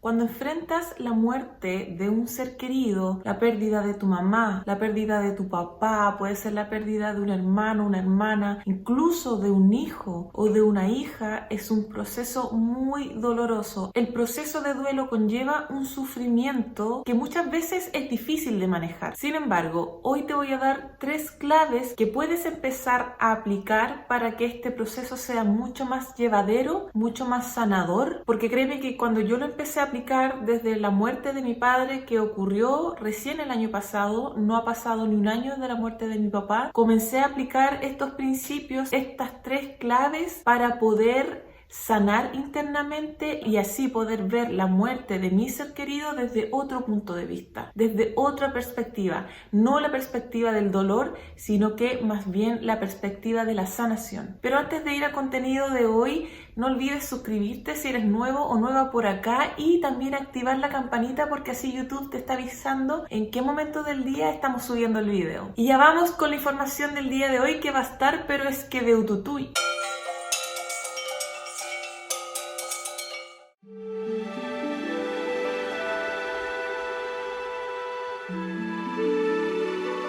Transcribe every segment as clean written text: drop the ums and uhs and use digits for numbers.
Cuando enfrentas la muerte de un ser querido, la pérdida de tu mamá, la pérdida de tu papá, puede ser la pérdida de un hermano, una hermana, incluso de un hijo o de una hija, es un proceso muy doloroso. El proceso de duelo conlleva un sufrimiento que muchas veces es difícil de manejar. Sin embargo, hoy te voy a dar 3 claves que puedes empezar a aplicar para que este proceso sea mucho más llevadero, mucho más sanador, porque créeme que cuando yo lo empecé a aplicar desde la muerte de mi padre, que ocurrió recién el año pasado, no ha pasado ni un año de la muerte de mi papá, comencé a aplicar estos principios, estas 3 claves para poder sanar internamente y así poder ver la muerte de mi ser querido desde otro punto de vista, desde otra perspectiva, no la perspectiva del dolor, sino que más bien la perspectiva de la sanación. Pero antes de ir al contenido de hoy, no olvides suscribirte si eres nuevo o nueva por acá y también activar la campanita porque así YouTube te está avisando en qué momento del día estamos subiendo el video. Y ya vamos con la información del día de hoy que va a estar, pero es que de ututuy.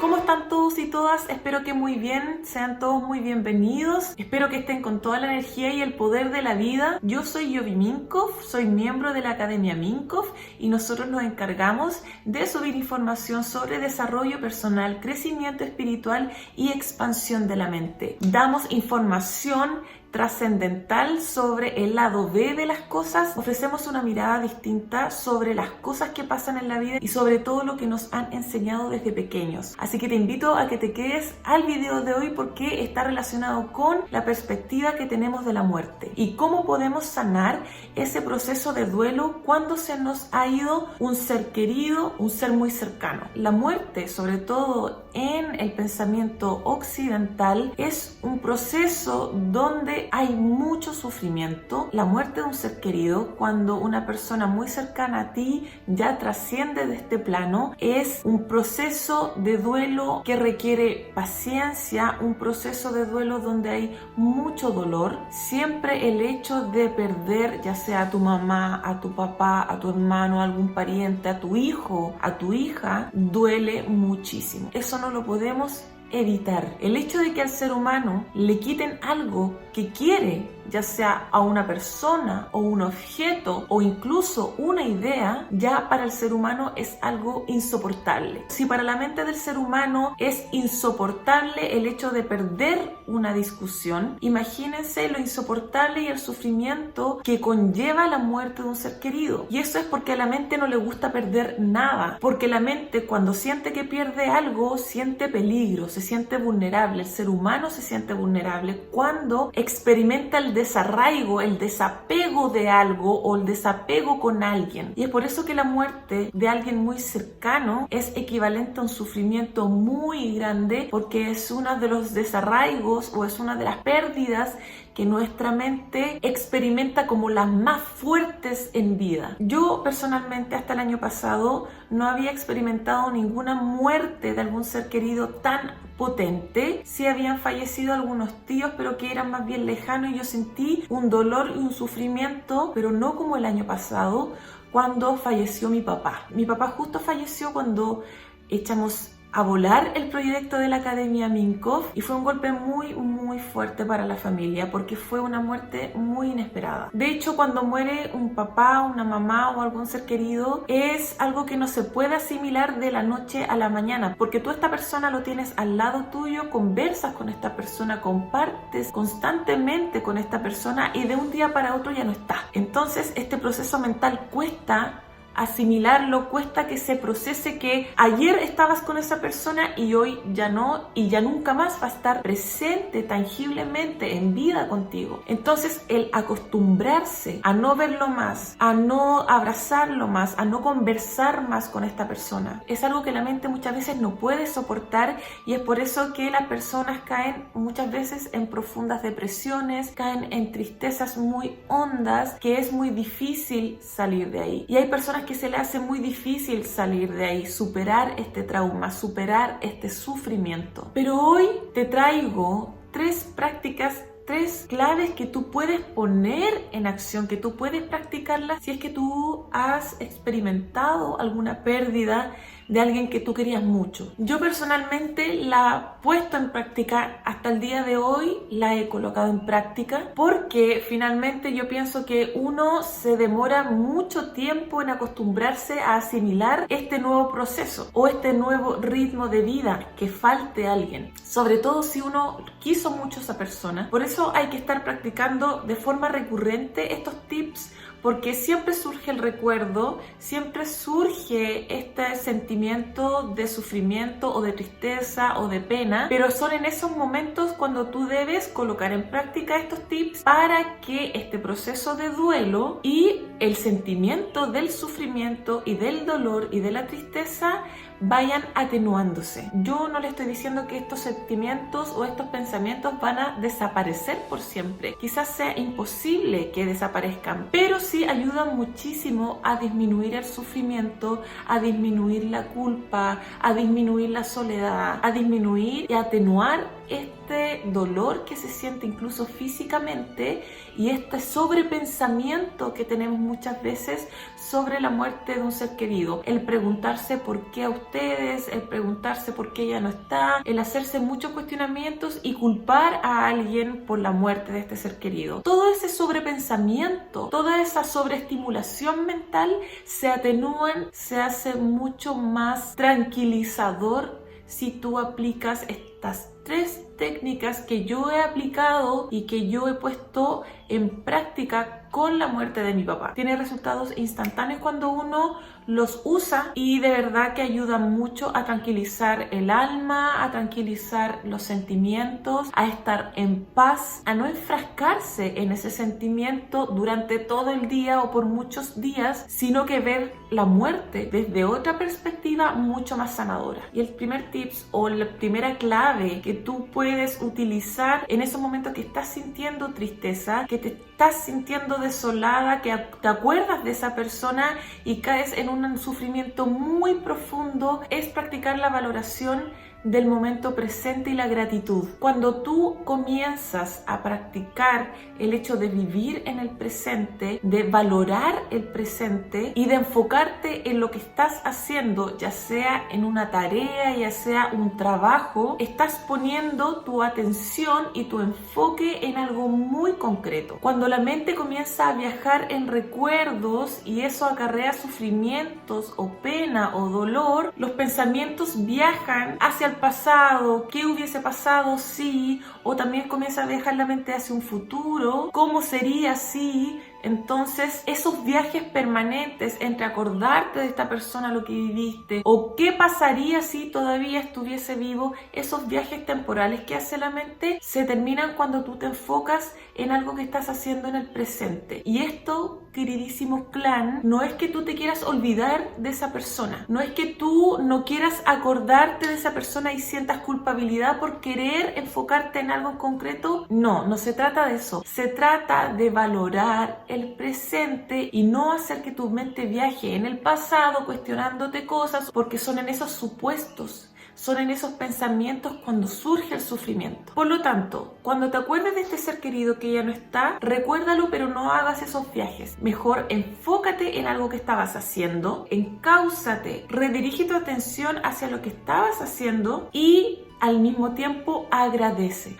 ¿Cómo están todos y todas? Espero que muy bien, sean todos muy bienvenidos. Espero que estén con toda la energía y el poder de la vida. Yo soy Yovi Minkoff, soy miembro de la Academia Minkoff y nosotros nos encargamos de subir información sobre desarrollo personal, crecimiento espiritual y expansión de la mente. Damos información trascendental sobre el lado B de las cosas, ofrecemos una mirada distinta sobre las cosas que pasan en la vida y sobre todo lo que nos han enseñado desde pequeños. Así que te invito a que te quedes al video de hoy porque está relacionado con la perspectiva que tenemos de la muerte y cómo podemos sanar ese proceso de duelo cuando se nos ha ido un ser querido, un ser muy cercano. La muerte, sobre todo en el pensamiento occidental, es un proceso donde hay mucho sufrimiento. La muerte de un ser querido, cuando una persona muy cercana a ti ya trasciende de este plano, es un proceso de duelo que requiere paciencia, un proceso de duelo donde hay mucho dolor. Siempre el hecho de perder, ya sea a tu mamá, a tu papá, a tu hermano, a algún pariente, a tu hijo, a tu hija, duele muchísimo. Eso no lo podemos evitar. El hecho de que al ser humano le quiten algo que quiere, ya sea a una persona o un objeto o incluso una idea, ya para el ser humano es algo insoportable. Si para la mente del ser humano es insoportable el hecho de perder una discusión, imagínense lo insoportable y el sufrimiento que conlleva la muerte de un ser querido. Y eso es porque a la mente no le gusta perder nada, porque la mente cuando siente que pierde algo, siente peligro, se siente vulnerable. El ser humano se siente vulnerable cuando experimenta el desarraigo, el desapego de algo o el desapego con alguien. Y es por eso que la muerte de alguien muy cercano es equivalente a un sufrimiento muy grande, porque es uno de los desarraigos o es una de las pérdidas que nuestra mente experimenta como las más fuertes en vida. Yo personalmente hasta el año pasado no había experimentado ninguna muerte de algún ser querido tan potente. Sí habían fallecido algunos tíos, pero que eran más bien lejanos y yo sentí un dolor y un sufrimiento, pero no como el año pasado cuando falleció mi papá. Mi papá justo falleció cuando echamos a volar el proyecto de la Academia Minkoff y fue un golpe muy fuerte para la familia porque fue una muerte muy inesperada. De hecho, cuando muere un papá, una mamá o algún ser querido, es algo que no se puede asimilar de la noche a la mañana porque tú a esta persona lo tienes al lado tuyo, conversas con esta persona, compartes constantemente con esta persona y de un día para otro ya no está. Entonces, este proceso mental cuesta asimilarlo, cuesta que se procese que ayer estabas con esa persona y hoy ya no y ya nunca más va a estar presente tangiblemente en vida contigo. Entonces el acostumbrarse a no verlo más, a no abrazarlo más, a no conversar más con esta persona es algo que la mente muchas veces no puede soportar y es por eso que las personas caen muchas veces en profundas depresiones, caen en tristezas muy hondas que es muy difícil salir de ahí. Y hay personas que se le hace muy difícil salir de ahí, superar este trauma, superar este sufrimiento. Pero hoy te traigo 3 prácticas 3 claves que tú puedes poner en acción, que tú puedes practicarlas si es que tú has experimentado alguna pérdida de alguien que tú querías mucho. Yo personalmente la he puesto en práctica hasta el día de hoy, la he colocado en práctica porque finalmente yo pienso que uno se demora mucho tiempo en acostumbrarse a asimilar este nuevo proceso o este nuevo ritmo de vida que falte a alguien, sobre todo si uno quiso mucho a esa persona. Por eso hay que estar practicando de forma recurrente estos tips, porque siempre surge el recuerdo, siempre surge este sentimiento de sufrimiento o de tristeza o de pena, pero son en esos momentos cuando tú debes colocar en práctica estos tips para que este proceso de duelo y el sentimiento del sufrimiento y del dolor y de la tristeza vayan atenuándose. Yo no le estoy diciendo que estos sentimientos o estos pensamientos van a desaparecer por siempre. Quizás sea imposible que desaparezcan, pero sí ayudan muchísimo a disminuir el sufrimiento, a disminuir la culpa, a disminuir la soledad, a disminuir y atenuar este dolor que se siente incluso físicamente y este sobrepensamiento que tenemos muchas veces sobre la muerte de un ser querido. El preguntarse por qué a ustedes, el preguntarse por qué ella no está, el hacerse muchos cuestionamientos y culpar a alguien por la muerte de este ser querido. Todo ese sobrepensamiento, toda esa sobreestimulación mental se atenúan, se hace mucho más tranquilizador si tú aplicas estas 3 técnicas que yo he aplicado y que yo he puesto en práctica con la muerte de mi papá. Tiene resultados instantáneos cuando uno los usa y de verdad que ayudan mucho a tranquilizar el alma, a tranquilizar los sentimientos, a estar en paz, a no enfrascarse en ese sentimiento durante todo el día o por muchos días, sino que ver la muerte desde otra perspectiva mucho más sanadora. Y el primer tips o la primera clave que tú puedes utilizar en esos momentos que estás sintiendo tristeza, que te estás sintiendo desolada, que te acuerdas de esa persona y caes en un sufrimiento muy profundo, es practicar la valoración del momento presente y la gratitud. Cuando tú comienzas a practicar el hecho de vivir en el presente, de valorar el presente y de enfocarte en lo que estás haciendo, ya sea en una tarea, ya sea un trabajo, estás poniendo tu atención y tu enfoque en algo muy concreto. Cuando la mente comienza a viajar en recuerdos y eso acarrea sufrimientos o pena o dolor, los pensamientos viajan hacia el pasado, qué hubiese pasado si, o también comienza a viajar la mente hacia un futuro, cómo sería si. Entonces esos viajes permanentes entre acordarte de esta persona, lo que viviste, o qué pasaría si todavía estuviese vivo, esos viajes temporales que hace la mente se terminan cuando tú te enfocas en algo que estás haciendo en el presente. Y esto, queridísimo clan, no es que tú te quieras olvidar de esa persona, no es que tú no quieras acordarte de esa persona y sientas culpabilidad por querer enfocarte en algo en concreto. No se trata de eso, se trata de valorar el presente y no hacer que tu mente viaje en el pasado cuestionándote cosas, porque son en esos supuestos, son en esos pensamientos cuando surge el sufrimiento. Por lo tanto, cuando te acuerdes de este ser querido que ya no está, recuérdalo, pero no hagas esos viajes. Mejor enfócate en algo que estabas haciendo, encáusate, redirige tu atención hacia lo que estabas haciendo y al mismo tiempo agradece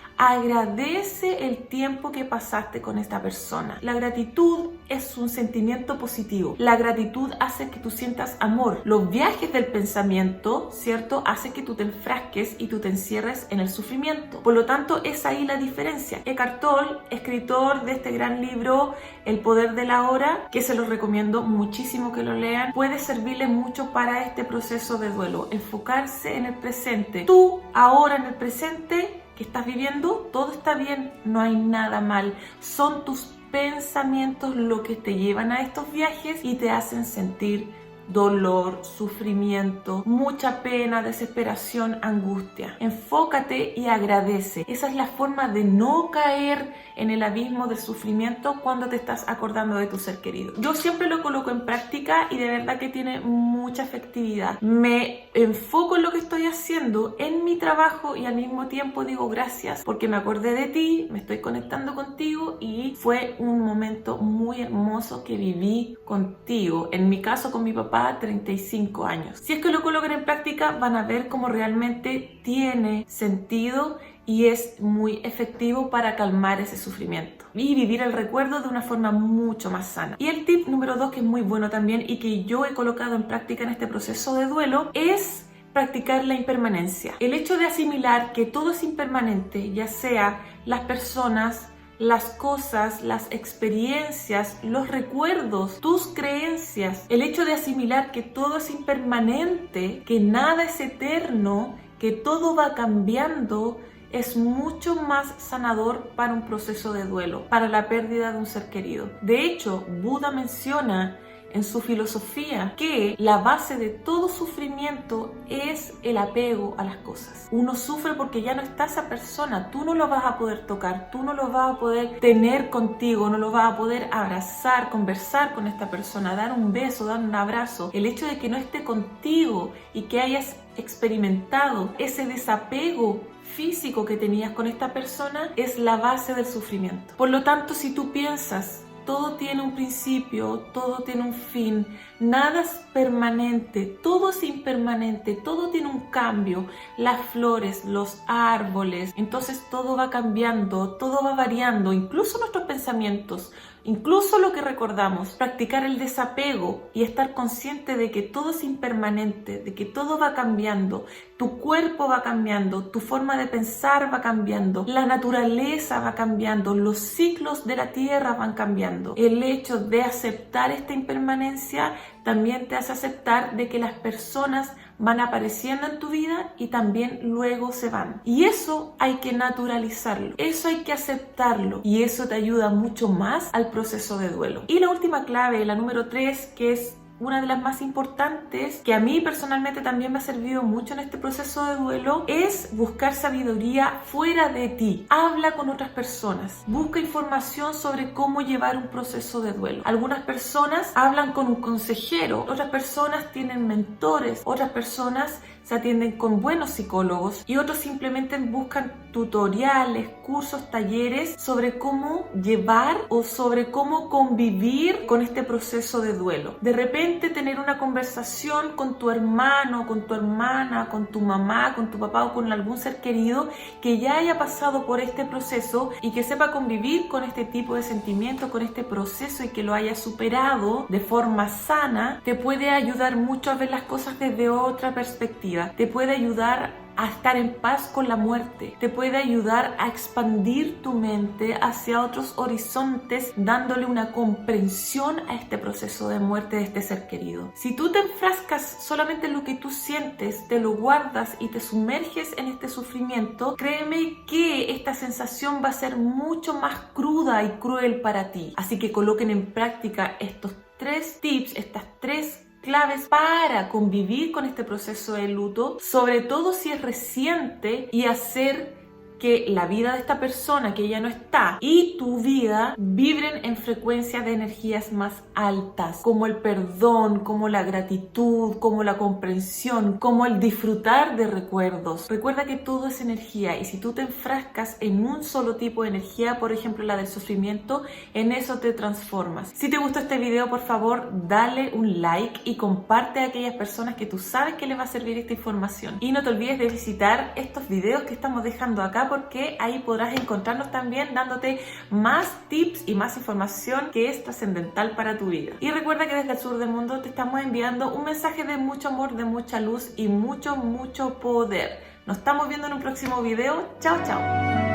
el tiempo que pasaste con esta persona. La gratitud es un sentimiento positivo. La gratitud hace que tú sientas amor. Los viajes del pensamiento, ¿cierto?, hace que tú te enfrasques y tú te encierres en el sufrimiento. Por lo tanto, es ahí la diferencia. Eckhart Tolle, escritor de este gran libro El poder de la hora, que se los recomiendo muchísimo que lo lean, puede servirle mucho para este proceso de duelo. Enfocarse en el presente. Tú, ahora en el presente que estás viviendo, todo está bien, no hay nada mal. Son tus pensamientos lo que te llevan a estos viajes y te hacen sentir dolor, sufrimiento, mucha pena, desesperación, angustia. Enfócate y agradece. Esa es la forma de no caer en el abismo del sufrimiento cuando te estás acordando de tu ser querido. Yo siempre lo coloco en práctica y de verdad que tiene mucha efectividad. Me enfoco en lo que estoy haciendo, en mi trabajo, y al mismo tiempo digo gracias porque me acordé de ti, me estoy conectando contigo y fue un momento muy hermoso que viví contigo. En mi caso con mi papá, 35 años. Si es que lo colocan en práctica, van a ver cómo realmente tiene sentido y es muy efectivo para calmar ese sufrimiento y vivir el recuerdo de una forma mucho más sana. Y el tip número 2, que es muy bueno también y que yo he colocado en práctica en este proceso de duelo, es practicar la impermanencia. El hecho de asimilar que todo es impermanente, ya sea las personas, las cosas, las experiencias, los recuerdos, tus creencias, el hecho de asimilar que todo es impermanente, que nada es eterno, que todo va cambiando, es mucho más sanador para un proceso de duelo, para la pérdida de un ser querido. De hecho, Buda menciona en su filosofía que la base de todo sufrimiento es el apego a las cosas. Uno sufre porque ya no está esa persona, tú no lo vas a poder tocar, tú no lo vas a poder tener contigo, no lo vas a poder abrazar, conversar con esta persona, dar un beso, dar un abrazo. El hecho de que no esté contigo y que hayas experimentado ese desapego físico que tenías con esta persona es la base del sufrimiento. Por lo tanto, si tú piensas todo tiene un principio, todo tiene un fin, nada es permanente, todo es impermanente, todo tiene un cambio, las flores, los árboles, entonces todo va cambiando, todo va variando, incluso nuestros pensamientos, incluso lo que recordamos. Practicar el desapego y estar consciente de que todo es impermanente, de que todo va cambiando, tu cuerpo va cambiando, tu forma de pensar va cambiando, la naturaleza va cambiando, los ciclos de la tierra van cambiando. El hecho de aceptar esta impermanencia también te hace aceptar de que las personas van apareciendo en tu vida y también luego se van. Y eso hay que naturalizarlo, eso hay que aceptarlo y eso te ayuda mucho más al proceso de duelo. Y la última clave, la número 3, que es una de las más importantes, que a mí personalmente también me ha servido mucho en este proceso de duelo, es buscar sabiduría fuera de ti. Habla con otras personas, busca información sobre cómo llevar un proceso de duelo. Algunas personas hablan con un consejero, otras personas tienen mentores, otras personas se atienden con buenos psicólogos y otros simplemente buscan tutoriales, cursos, talleres sobre cómo llevar o sobre cómo convivir con este proceso de duelo. De repente tener una conversación con tu hermano, con tu hermana, con tu mamá, con tu papá o con algún ser querido que ya haya pasado por este proceso y que sepa convivir con este tipo de sentimientos, con este proceso y que lo haya superado de forma sana, te puede ayudar mucho a ver las cosas desde otra perspectiva. Te puede ayudar a estar en paz con la muerte, te puede ayudar a expandir tu mente hacia otros horizontes, dándole una comprensión a este proceso de muerte de este ser querido. Si tú te enfrascas solamente en lo que tú sientes, te lo guardas y te sumerges en este sufrimiento, créeme que esta sensación va a ser mucho más cruda y cruel para ti. Así que coloquen en práctica estos 3 tips, estas 3 claves para convivir con este proceso de luto, sobre todo si es reciente, y hacer que la vida de esta persona que ya no está y tu vida vibren en frecuencias de energías más altas, como el perdón, como la gratitud, como la comprensión, como el disfrutar de recuerdos. Recuerda que todo es energía y si tú te enfrascas en un solo tipo de energía, por ejemplo la del sufrimiento, en eso te transformas. Si te gustó este video, por favor dale un like y comparte a aquellas personas que tú sabes que les va a servir esta información. Y no te olvides de visitar estos videos que estamos dejando acá, porque ahí podrás encontrarnos también dándote más tips y más información que es trascendental para tu vida. Y recuerda que desde el sur del mundo te estamos enviando un mensaje de mucho amor, de mucha luz y mucho poder. Nos estamos viendo en un próximo video. Chao, chao.